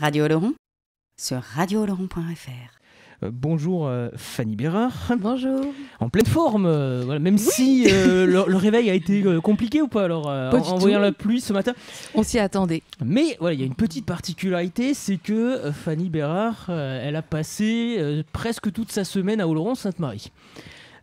Radio Oloron sur radiooloron.fr. Bonjour Fanny Bérard. Bonjour. En pleine forme, voilà, même si le réveil a été compliqué ou pas alors en voyant la pluie ce matin. On s'y attendait. Mais voilà, il y a une petite particularité, c'est que Fanny Bérard, elle a passé presque toute sa semaine à Oloron-Sainte-Marie.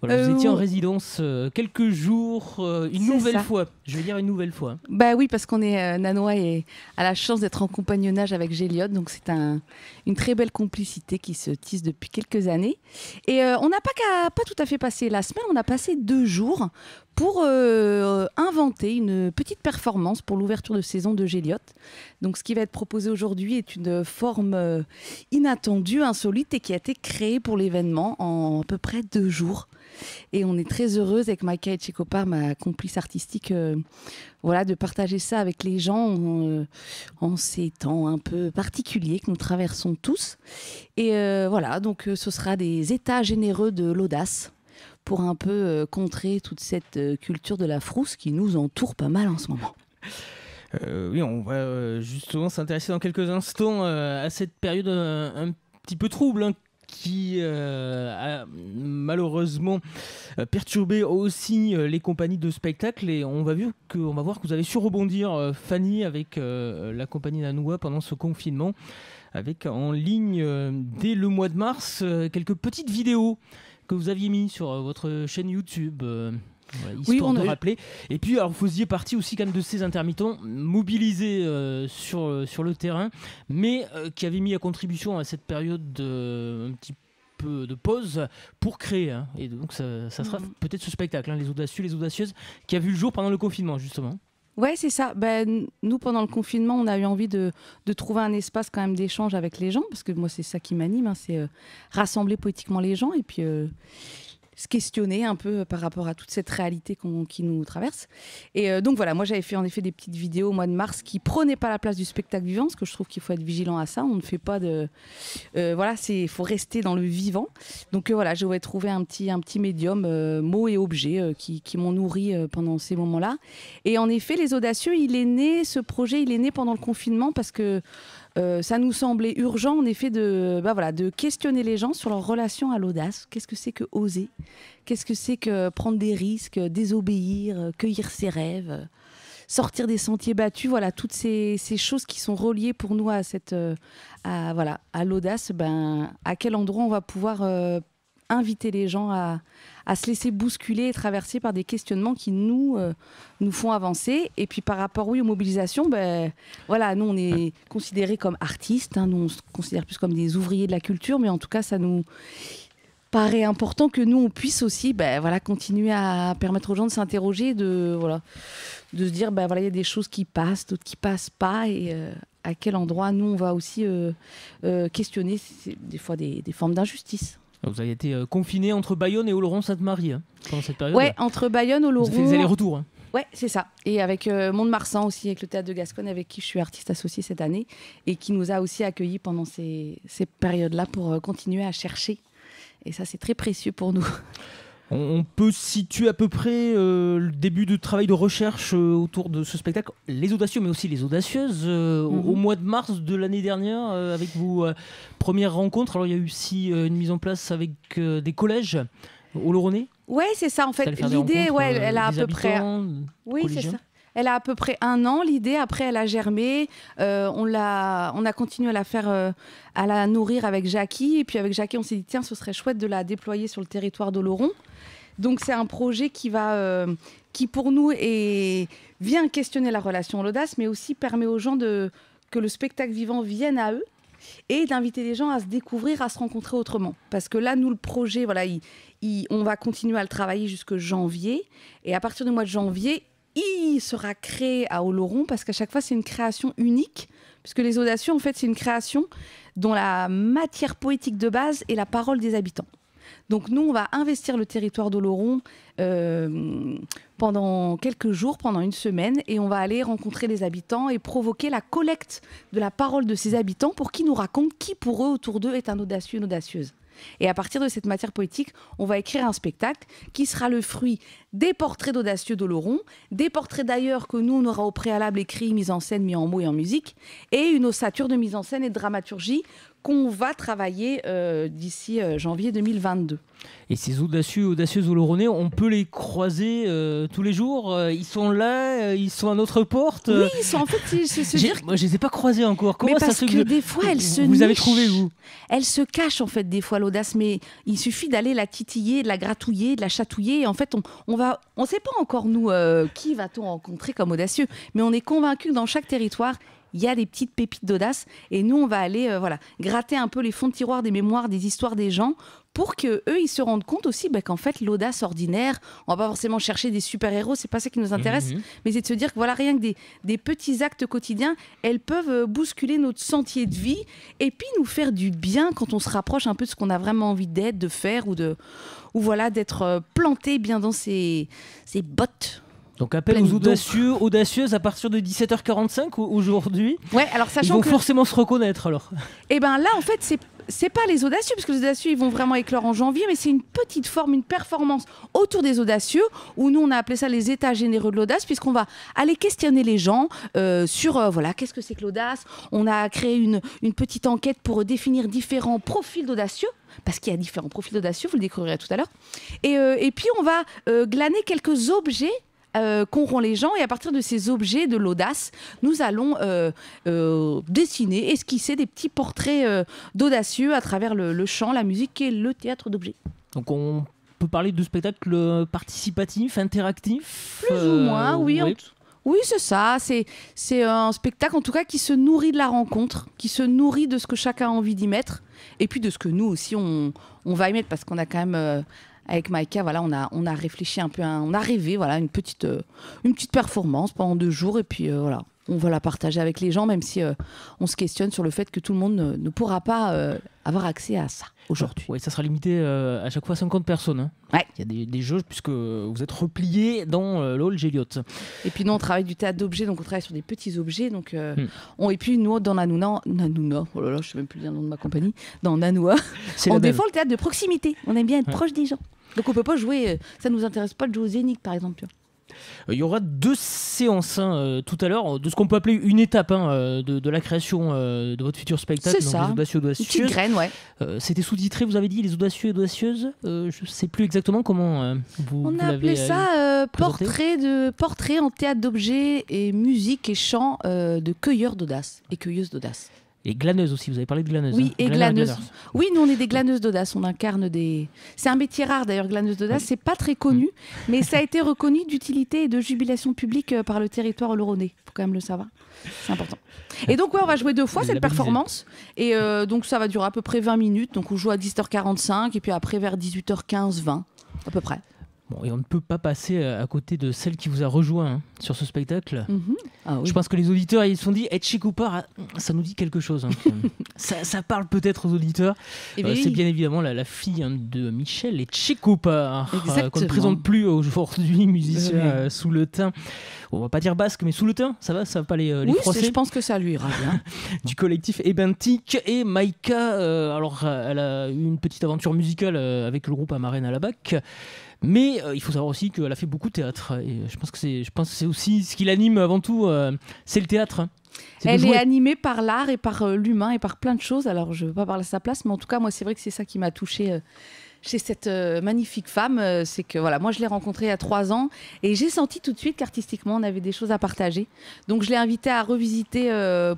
Voilà, vous étiez en résidence quelques jours, une nouvelle fois. Je vais dire une nouvelle fois. Bah oui, parce qu'on est nanois et a la chance d'être en compagnonnage avec Géliot, donc c'est une très belle complicité qui se tisse depuis quelques années. Et on n'a pas tout à fait passé la semaine, on a passé 2 jours pour inventer une petite performance pour l'ouverture de saison de Géliot. Donc ce qui va être proposé aujourd'hui est une forme inattendue, insolite et qui a été créée pour l'événement en à peu près 2 jours. Et on est très heureuse avec Maïka Etchekopar, ma complice artistique, de partager ça avec les gens en ces temps un peu particuliers que nous traversons tous. Et donc ce sera des états généreux de l'audace pour un peu contrer toute cette culture de la frousse qui nous entoure pas mal en ce moment. Oui, on va justement s'intéresser dans quelques instants à cette période un petit peu trouble, qui a malheureusement perturbé aussi les compagnies de spectacle, et on va voir que vous avez su rebondir, Fanny, avec la compagnie Nanois pendant ce confinement, avec en ligne dès le mois de mars quelques petites vidéos que vous aviez mis sur votre chaîne YouTube. Histoire de rappeler. Et puis, alors, vous faisiez partie aussi quand même de ces intermittents mobilisés sur le terrain, mais qui avaient mis à contribution à cette période un petit peu de pause pour créer. Et donc, ça sera peut-être ce spectacle, les audacieux, les audacieuses, qui a vu le jour pendant le confinement, justement. Ouais, c'est ça. Nous, pendant le confinement, on a eu envie de trouver un espace quand même d'échange avec les gens, parce que moi, c'est ça qui m'anime, c'est rassembler poétiquement les gens et puis se questionner un peu par rapport à toute cette réalité qui nous traverse. Et donc voilà, moi j'avais fait en effet des petites vidéos au mois de mars qui prenaient pas la place du spectacle vivant, parce que je trouve qu'il faut être vigilant à ça. On ne fait pas de... il faut rester dans le vivant. Donc j'ai trouvé un petit médium, mots et objets, qui m'ont nourri pendant ces moments-là. Et en effet, Les Audacieux, ce projet, il est né pendant le confinement parce que ça nous semblait urgent, en effet, de questionner les gens sur leur relation à l'audace. Qu'est-ce que c'est que oser ? Qu'est-ce que c'est que prendre des risques, désobéir, cueillir ses rêves, sortir des sentiers battus ? Voilà, toutes ces choses qui sont reliées pour nous à l'audace. À quel endroit on va pouvoir inviter les gens à se laisser bousculer et traverser par des questionnements qui nous font avancer. Et puis par rapport aux mobilisations, nous on est considérés comme artistes, nous on se considère plus comme des ouvriers de la culture, mais en tout cas ça nous paraît important que nous on puisse aussi continuer à permettre aux gens de s'interroger, de se dire il y a des choses qui passent, d'autres qui passent pas, et à quel endroit nous on va aussi questionner des fois des formes d'injustice. Vous avez été confiné entre Bayonne et Oloron-Sainte-Marie pendant cette période. Ouais, entre Bayonne, Oloron. Vous avez fait des allers-retours. Ouais, c'est ça. Et avec Mont-de-Marsan aussi, avec le Théâtre de Gascogne, avec qui je suis artiste associée cette année, et qui nous a aussi accueillis pendant ces périodes-là pour continuer à chercher. Et ça, c'est très précieux pour nous. On peut situer à peu près le début de travail de recherche autour de ce spectacle, Les Audacieux, mais aussi Les Audacieuses, au mois de mars de l'année dernière, avec vos premières rencontres. Alors, il y a eu aussi une mise en place avec des collèges Oloronnais. Ouais, c'est ça. En fait, l'idée, elle a à peu près... Oui, c'est ça. Elle a à peu près 1 an, l'idée. Après, elle a germé. On a continué à la faire, à la nourrir avec Jackie. Et puis avec Jackie, on s'est dit, tiens, ce serait chouette de la déployer sur le territoire d'Oloron. Donc c'est un projet qui pour nous vient questionner la relation à l'audace, mais aussi permet aux gens que le spectacle vivant vienne à eux et d'inviter les gens à se découvrir, à se rencontrer autrement. Parce que là, nous, le projet, on va continuer à le travailler jusqu'en janvier. Et à partir du mois de janvier, il sera créé à Oloron, parce qu'à chaque fois, c'est une création unique. Puisque Les Audacieux, en fait, c'est une création dont la matière poétique de base est la parole des habitants. Donc nous, on va investir le territoire d'Oloron pendant quelques jours, pendant 1 semaine, et on va aller rencontrer les habitants et provoquer la collecte de la parole de ces habitants pour qu'ils nous racontent qui, pour eux, autour d'eux, est un audacieux, une audacieuse. Et à partir de cette matière poétique, on va écrire un spectacle qui sera le fruit des portraits d'audacieux d'Oloron, des portraits d'ailleurs que nous, on aura au préalable écrits, mis en scène, mis en mots et en musique, et une ossature de mise en scène et de dramaturgie qu'on va travailler d'ici janvier 2022. Et ces audacieuses Oloronnais, on peut les croiser tous les jours. Ils sont là, ils sont à notre porte. Oui, ils sont en fait. Moi, je les ai pas croisés encore. Comment mais ça parce se fait que des fois, elle se vous niche. avez trouvé vous? Elle se cache en fait des fois l'audace, mais il suffit d'aller la titiller, de la gratouiller, de la chatouiller. Et en fait, on sait pas encore nous qui va-t-on rencontrer comme audacieux, mais on est convaincu que dans chaque territoire, il y a des petites pépites d'audace et nous on va aller gratter un peu les fonds de tiroir des mémoires, des histoires des gens pour que eux ils se rendent compte aussi qu'en fait l'audace ordinaire, on va pas forcément chercher des super-héros, c'est pas ça qui nous intéresse, mais c'est de se dire que voilà, rien que des petits actes quotidiens, elles peuvent bousculer notre sentier de vie et puis nous faire du bien quand on se rapproche un peu de ce qu'on a vraiment envie d'être, de faire ou voilà, d'être planté bien dans ses bottes. Donc appel aux audacieux, audacieuses à partir de 17h45 aujourd'hui. Ouais, alors sachant ils vont forcément se reconnaître alors. Et ben là en fait c'est pas les audacieux parce que les audacieux ils vont vraiment éclore en janvier, mais c'est une petite forme, une performance autour des audacieux où nous on a appelé ça les états généreux de l'audace puisqu'on va aller questionner les gens sur voilà qu'est-ce que c'est que l'audace. On a créé une petite enquête pour définir différents profils d'audacieux. Parce qu'il y a différents profils d'audacieux, vous le découvrirez tout à l'heure. Et puis on va glaner quelques objets qu'auront les gens et à partir de ces objets de l'audace, nous allons dessiner, esquisser des petits portraits d'audacieux à travers le chant, la musique et le théâtre d'objets. Donc on peut parler de spectacle participatif, interactif plus ou moins, oui. Oui, c'est ça. C'est un spectacle, en tout cas, qui se nourrit de la rencontre, qui se nourrit de ce que chacun a envie d'y mettre, et puis de ce que nous aussi, on va y mettre, parce qu'on a quand même... avec Maïka, voilà, on a réfléchi un peu, on a rêvé, voilà, une petite performance pendant 2 jours, et puis voilà, on va la partager avec les gens, même si on se questionne sur le fait que tout le monde ne pourra pas avoir accès à ça aujourd'hui. Oui, ça sera limité à chaque fois à 50 personnes. Hein. Ouais. Il y a des jeux puisque vous êtes repliés dans le hall Géliot. Et puis nous, on travaille du théâtre d'objets, donc on travaille sur des petits objets. Donc, et puis nous, dans Nanouna, oh là là, je ne sais même plus le nom de ma compagnie, dans Nanoua, on défend le théâtre de proximité. On aime bien être proche des gens. Donc on peut pas jouer, ça nous intéresse pas de jouer aux Zénith par exemple. Il y aura 2 séances tout à l'heure, de ce qu'on peut appeler une étape de la création de votre futur spectacle. C'est ça, les audacieux, une petite graine, ouais. C'était sous-titré, vous avez dit, les audacieux et audacieuses. Je ne sais plus exactement comment vous l'avez appelé ça portrait en théâtre d'objets et musique et chant de cueilleurs d'audace et cueilleuses d'audace. Et glaneuse aussi, vous avez parlé de glaneuse. Oui, et glaneuse. Oui, nous on est des glaneuses d'audace, on incarne des... C'est un métier rare d'ailleurs, glaneuse d'audace, c'est pas très connu, mais ça a été reconnu d'utilité et de jubilation publique par le territoire oloronnais, faut quand même le savoir, c'est important. Et donc ouais, on va jouer 2 fois cette performance, et donc ça va durer à peu près 20 minutes, donc on joue à 17h45, et puis après vers 18h15, 20, à peu près. Bon, et on ne peut pas passer à côté de celle qui vous a rejoint sur ce spectacle. Ah, oui. Je pense que les auditeurs ils se sont dit Che Cooper, ça nous dit quelque chose. ça parle peut-être aux auditeurs. C'est bien évidemment la fille de Michel Che Cooper, qu'on ne présente plus aujourd'hui, musicien sous le teint. On va pas dire basque, mais sous le teint, ça va pas les froisser. Oui, je pense que ça lui ira bien. Du collectif Ebentic et Maïka. Alors, elle a eu une petite aventure musicale avec le groupe Amarène à la Bac. Mais il faut savoir aussi qu'elle a fait beaucoup de théâtre. Et je pense que c'est aussi ce qui l'anime avant tout, c'est le théâtre. Elle est animée par l'art et par l'humain et par plein de choses. Alors, je ne veux pas parler à sa place, mais en tout cas, moi, c'est vrai que c'est ça qui m'a touchée chez cette magnifique femme. C'est que voilà, moi, je l'ai rencontrée il y a 3 ans et j'ai senti tout de suite qu'artistiquement, on avait des choses à partager. Donc, je l'ai invitée à revisiter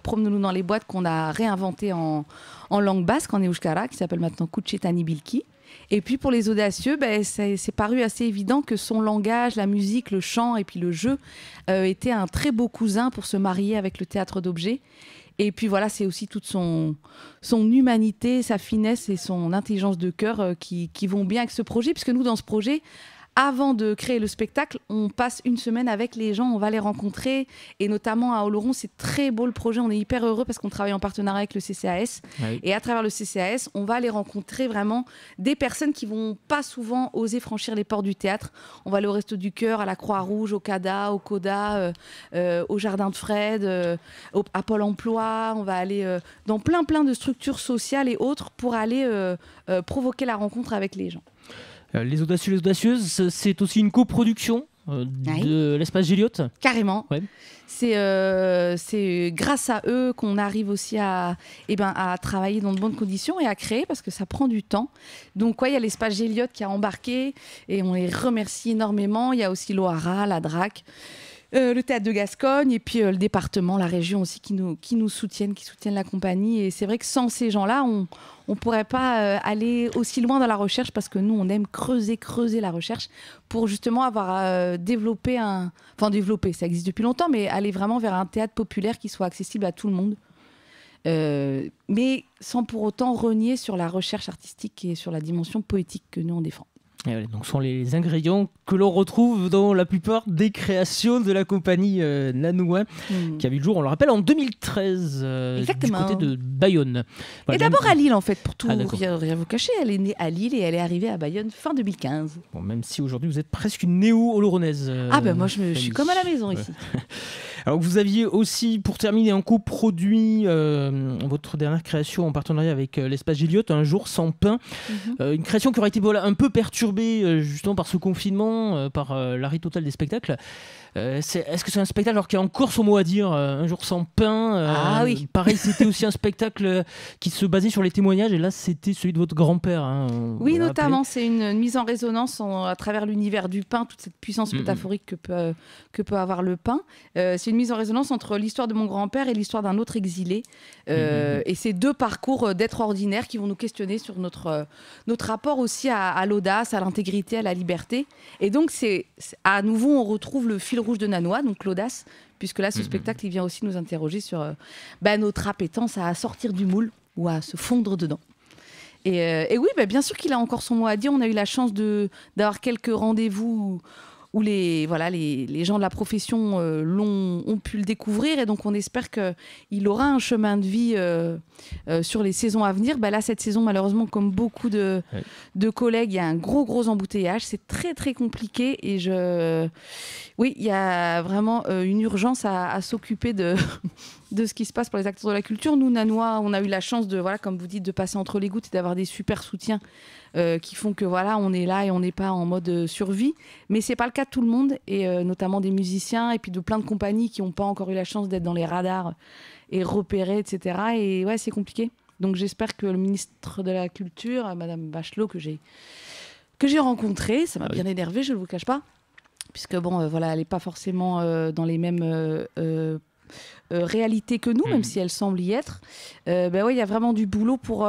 Promenons-nous dans les boîtes qu'on a réinventé en langue basque, en euskara, qui s'appelle maintenant Kutchetani Bilki. Et puis pour les audacieux, c'est paru assez évident que son langage, la musique, le chant et puis le jeu étaient un très beau cousin pour se marier avec le théâtre d'objets. Et puis voilà, c'est aussi toute son humanité, sa finesse et son intelligence de cœur qui vont bien avec ce projet. Puisque nous, dans ce projet, avant de créer le spectacle, on passe une semaine avec les gens, on va les rencontrer. Et notamment à Oloron, c'est très beau le projet. On est hyper heureux parce qu'on travaille en partenariat avec le CCAS. Oui. Et à travers le CCAS, on va aller rencontrer vraiment des personnes qui vont pas souvent oser franchir les portes du théâtre. On va aller au Resto du Cœur, à la Croix-Rouge, au CADA, au CODA, au Jardin de Fred, à Pôle emploi. On va aller dans plein de structures sociales et autres pour aller provoquer la rencontre avec les gens. Les Audacieux, les Audacieuses, c'est aussi une coproduction de l'Espace Gilliatt. Carrément. Ouais. C'est grâce à eux qu'on arrive aussi à travailler dans de bonnes conditions et à créer parce que ça prend du temps. Donc, il y a l'Espace Gilliatt qui a embarqué et on les remercie énormément. Il y a aussi l'OARA, la DRAC, le Théâtre de Gascogne et puis le département, la région aussi qui nous soutiennent, qui soutiennent la compagnie. Et c'est vrai que sans ces gens-là, on ne pourrait pas aller aussi loin dans la recherche parce que nous, on aime creuser la recherche pour justement avoir développé ça existe depuis longtemps, mais aller vraiment vers un théâtre populaire qui soit accessible à tout le monde. Mais sans pour autant renier sur la recherche artistique et sur la dimension poétique que nous, on défend. Et voilà, donc ce sont les ingrédients que l'on retrouve dans la plupart des créations de la compagnie Nanouin, qui a vu le jour, on le rappelle, en 2013, du côté de Bayonne. Voilà, et d'abord à Lille, en fait, pour tout d'accord. rien vous cacher. Elle est née à Lille et elle est arrivée à Bayonne fin 2015. Bon, même si aujourd'hui vous êtes presque une néo-oloronnaise. Moi, je suis comme à la maison ici. Alors vous aviez aussi, pour terminer, un coproduit votre dernière création en partenariat avec l'Espace Gilliatt, Un jour sans pain. Une création qui aurait été un peu perturbée justement par ce confinement, par l'arrêt total des spectacles. Est-ce que c'est un spectacle qui a encore son mot à dire, Un jour sans pain? Oui. Pareil, c'était aussi un spectacle qui se basait sur les témoignages, et là c'était celui de votre grand-père. Oui, notamment, c'est une mise en résonance à travers l'univers du pain, toute cette puissance métaphorique que peut avoir le pain. C'est une mise en résonance entre l'histoire de mon grand-père et l'histoire d'un autre exilé. Et c'est deux parcours d'êtres ordinaires qui vont nous questionner sur notre rapport aussi à l'audace, à l'intégrité, à la liberté. Et donc, à nouveau, on retrouve le fil rouge de Nanois, donc l'audace, puisque là, ce spectacle, il vient aussi nous interroger sur notre appétence à sortir du moule ou à se fondre dedans. Et oui, bien sûr qu'il a encore son mot à dire. On a eu la chance d'avoir quelques rendez-vous où les gens de la profession ont pu le découvrir, et donc on espère qu'il aura un chemin de vie sur les saisons à venir. Là, cette saison, malheureusement, comme beaucoup de collègues, il y a un gros embouteillage. C'est très très compliqué, et il y a vraiment une urgence à s'occuper de ce qui se passe pour les acteurs de la culture. Nous, Nanois, on a eu la chance comme vous dites, de passer entre les gouttes et d'avoir des super soutiens qui font que on est là et on n'est pas en mode survie. Mais c'est pas le cas de tout le monde, et notamment des musiciens et puis de plein de compagnies qui n'ont pas encore eu la chance d'être dans les radars et repérés, etc. Et c'est compliqué. Donc j'espère que le ministre de la Culture, Madame Bachelot, que j'ai rencontrée, ça m'a bien énervée, je ne vous cache pas, puisque elle n'est pas forcément dans les mêmes réalité que nous, même si elle semble y être. Il y a vraiment du boulot pour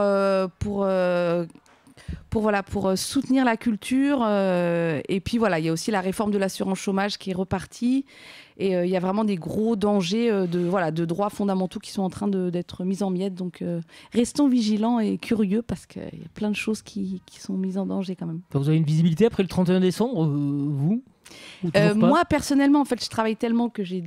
soutenir la culture. Et puis il y a aussi la réforme de l'assurance chômage qui est repartie. Et il y a vraiment des gros dangers de droits fondamentaux qui sont en train d'être mis en miettes. Donc restons vigilants et curieux, parce qu'il y a plein de choses qui sont mises en danger quand même. Vous avez une visibilité après le 31 décembre, vous? Moi personnellement, en fait, je travaille tellement que j'ai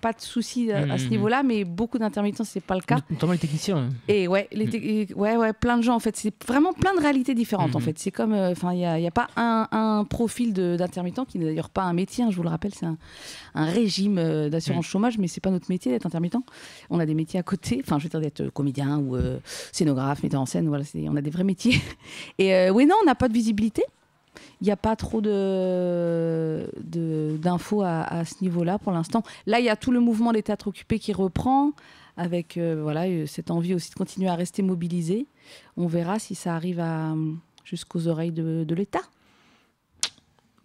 pas de soucis à ce niveau-là, mais beaucoup d'intermittents, c'est pas le cas. Notamment les techniciens. Et plein de gens, en fait, c'est vraiment plein de réalités différentes. En fait, c'est comme, il y a pas un profil d'intermittent, qui n'est d'ailleurs pas un métier. Je vous le rappelle, c'est un régime d'assurance chômage, mais c'est pas notre métier d'être intermittent. On a des métiers à côté. Enfin, je veux dire, d'être comédien ou scénographe, metteur en scène. Voilà, on a des vrais métiers. Et on n'a pas de visibilité. Il n'y a pas trop d'infos à ce niveau-là pour l'instant. Là, il y a tout le mouvement des théâtres occupés qui reprend, avec cette envie aussi de continuer à rester mobilisé. On verra si ça arrive jusqu'aux oreilles de l'État.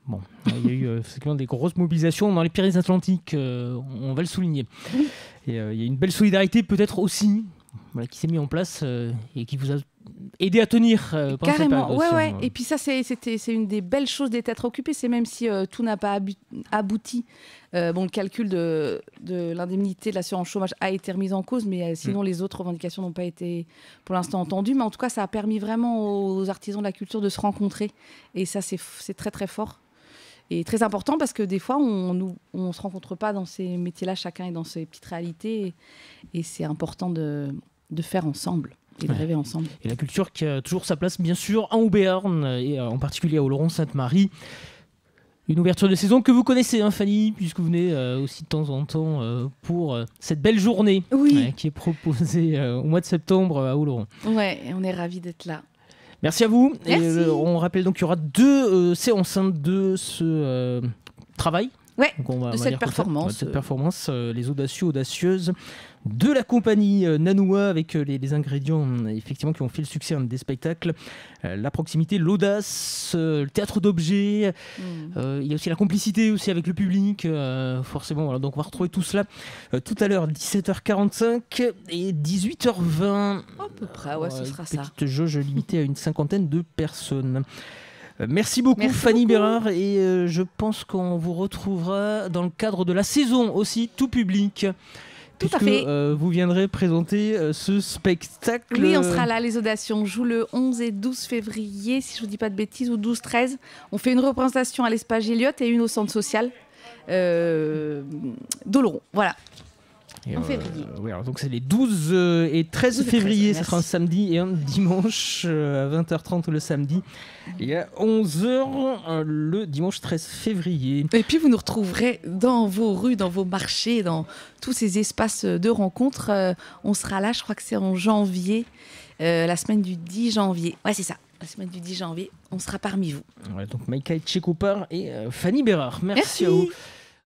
Bon, il y a eu effectivement des grosses mobilisations dans les Pyrénées-Atlantiques, on va le souligner. Et il y a une belle solidarité peut-être aussi, qui s'est mise en place et qui vous a aidé à tenir pendant carrément, cette période. Et puis ça, c'est une des belles choses des théâtres occupés. C'est même si tout n'a pas abouti. Le calcul de l'indemnité de l'assurance chômage a été remis en cause, mais sinon les autres revendications n'ont pas été pour l'instant entendues. Mais en tout cas, ça a permis vraiment aux artisans de la culture de se rencontrer. Et ça, c'est très très fort. est très important parce que des fois, on ne se rencontre pas dans ces métiers-là, chacun est dans ses petites réalités. Et c'est important de faire ensemble et de rêver ensemble. Et la culture qui a toujours sa place, bien sûr, en Haut-Béarn, et en particulier à Oloron-Sainte-Marie. Une ouverture de saison que vous connaissez, hein, Fanny, puisque vous venez aussi de temps en temps pour cette belle journée qui est proposée au mois de septembre à Oloron. Ouais, on est ravis d'être là. Merci à vous. Merci. Et, on rappelle donc qu'il y aura 2 séances de ce travail. Ouais, donc on va de cette dire performance. Les audacieux, audacieuses de la compagnie Nanoa, avec les ingrédients effectivement qui ont fait le succès des spectacles. La proximité, l'audace, le théâtre d'objets. Il y a aussi la complicité aussi avec le public. Forcément, voilà. Donc on va retrouver tout cela tout à l'heure, 17h45 et 18h20. À peu près, ouais, ce sera ça. Petite jauge limitée à une 50aine de personnes. Merci beaucoup Fanny beaucoup. Bérard, et je pense qu'on vous retrouvera dans le cadre de la saison aussi, tout public. Tout à fait. Vous viendrez présenter ce spectacle. Oui, on sera là, les Audacieux. On joue le 11 et 12 février, si je ne vous dis pas de bêtises, ou 12-13. On fait une représentation à l'Espace Gilliot et une au centre social d'Oloron. Voilà. Et en février. Oui, alors donc c'est les 12 et 13 février, ce sera un samedi et un dimanche à 20h30 le samedi et à 11h le dimanche 13 février. Et puis vous nous retrouverez dans vos rues, dans vos marchés, dans tous ces espaces de rencontres. On sera là, je crois que c'est en janvier, la semaine du 10 janvier. Ouais, c'est ça. La semaine du 10 janvier, on sera parmi vous. Ouais, donc Maïka Tchékoupar et Fanny Bérard. Merci à vous.